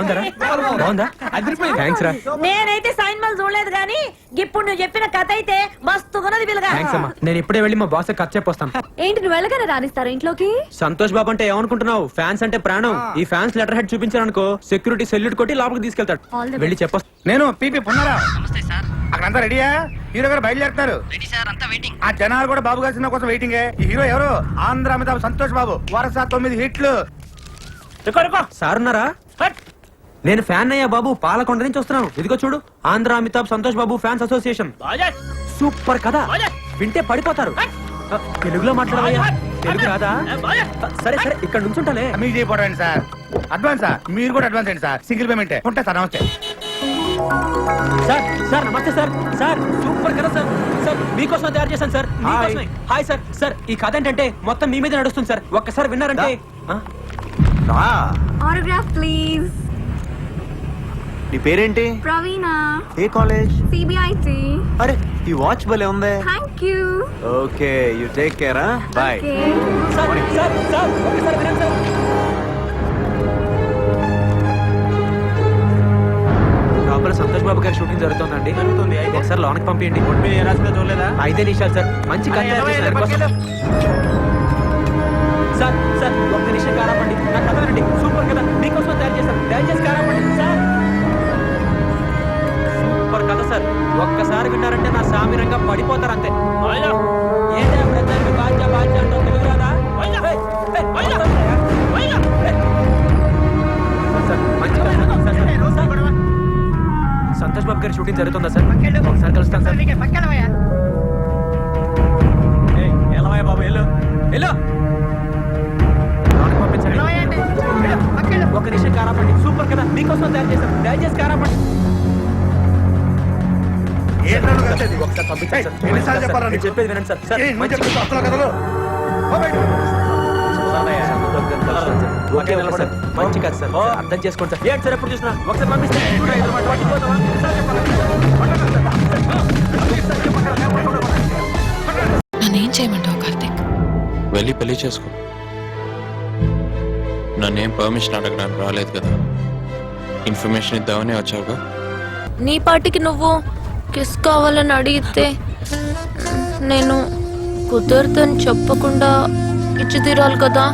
బాగుందరా? బాగుందా? థ్యాంక్స్ రా. నేనైతే సైన్ మల్ చూడలేదు గానీ ఇప్పుడు నువ్వు చెప్పిన కథ అయితే మస్తున్నది పిల్లగా. థ్యాంక్స్ అమ్మా. నేను ఇప్పుడే వెళ్ళి మా బాస్ కథ చెప్పొస్తాను. ఏంటి నువ్వు వెళ్ళగానే రానిస్తారా ఇంట్లోకి? సంతోష్ బాబు అంటే ఏమనుకుంటున్నావు? ఫ్యాన్స్ అంటే ప్రాణం. ఈ ఫ్యాన్స్ లెటర్ హెడ్ చూపించారనుకో సెక్యూరిటీ సెల్యూట్ కొట్టి లోపలికి తీసుకెళ్తాడు. All the వెళ్ళి చెప్పొస్తా. నేను పీపీ పున్నారా. నమస్తే సార్. అక్కడంతా రెడీయా? హీరో గారు బయలుదేరుతారు. రెడీ సార్, అంతా వెయిటింగ్. ఆ జనాలు కూడా బాబు గారి సినిమా కోసం వెయిటింగ్. ఈ హీరో ఎవరు? ఆంధ్ర అమితాబ్ సంతోష్ బాబు. వరుస 9 హిట్లు. సార్ ఉన్నారా? నేను ఫ్యాన్ అయ్యా బాబు, పాలకొండ నుంచి వస్తున్నాను. ఇదిగో చూడు, Andhra Amitabh Santosh Babu fans association. Super కదా, వింటే పడిపోతారు. తెలుగులో మాట్లాడవయ్యా. తెలుగు రాదా? సరే సరే, ఇక్కడ నుంచుంటాలే. మీకు చేయబోరండి సార్. అడ్వాన్సా? మీరు కూడా అడ్వాన్స్ అండి సార్. సింగిల్ పేమెంట్ ఉంటా సార్. నమస్తే సార్. సార్ నమస్తే సార్. సార్ సూపర్ కదా సార్. సార్ మీకోసం తయారు చేశాను సార్. మీకోసమే. Hi sir. సార్ ఈ కథ ఏంటంటే మొత్తం మీ మీద నడుస్తుంది సార్. ఒక్కసారి విన్నారంటే. Autograph please. నీ పేరేంటి? ప్రవీణ. ఏ కాలేజ్? CBIT. అరే ఈ వాచ్ భలే ఉంది. Thank you. Okay you take care. Bye. Sir sir sir ఒక్కసారి వినండి సార్. లోపల సంతోష్ బాబు గారి షూటింగ్ జరుగుతుందండి. ఒకసారి లోనకి పంపించండి. చూడలేదా? 5 నిమిషాలు సార్. మంచి కథ తయారు చేశారు దానికోసం. సార్ సార్ ఒక్క నిమిషం కారాపండి. నా కథ వినండి. సూపర్ కదా, మీకోసం తయారు చేశారు. దయచేసి కారాపండి సార్. సూపర్ కథ సార్. ఒక్కసారి విన్నారంటే నా సామిరంగా పడిపోతారు అంతే. ఏంటా ప్రజలకు బాధ్య బాధ్య అంటావు? తెలుగు రాదా? సార్, మంచి కథ. సంతోష్ బాబు గారి షూటింగ్ జరుగుతుందా సార్? ఒకసారి కలుస్తాను సార్. ఎలా బాబు? వెళ్ళు వెళ్ళు. పంపించండి. ఒక నిమిషం కారాపండి. సూపర్ కదా, మీకోసం తయారు చేశారు. దయచేసి కారాపండి. ఒకసారి పంపించండి సార్. ఎన్నిసార్లు చెప్పాలా నీకు? చెప్పేది వినండి సార్. సార్ నువ్వు చెప్పేది అసలు కథలు. ఓకే సార్, మంచి కాదు సార్. అర్థం చేసుకోండి సార్. ఏంటి సార్ ఎప్పుడు చూసినా ఒకసారి పంపిస్తే నన్నేం చేయమంటావు కార్తీక్? వెళ్ళి పెళ్లి చేసుకో. నన్నేం పర్మిషన్ అడగడానికి రాలేదు కదా, ఇన్ఫర్మేషన్ ఇద్దామని వచ్చావుగా. నీ పాటికి నువ్వు కిస్ కావాలని అడిగితే నేను కుదరదని చెప్పకుండా ఇచ్చి తీరాలి కదా.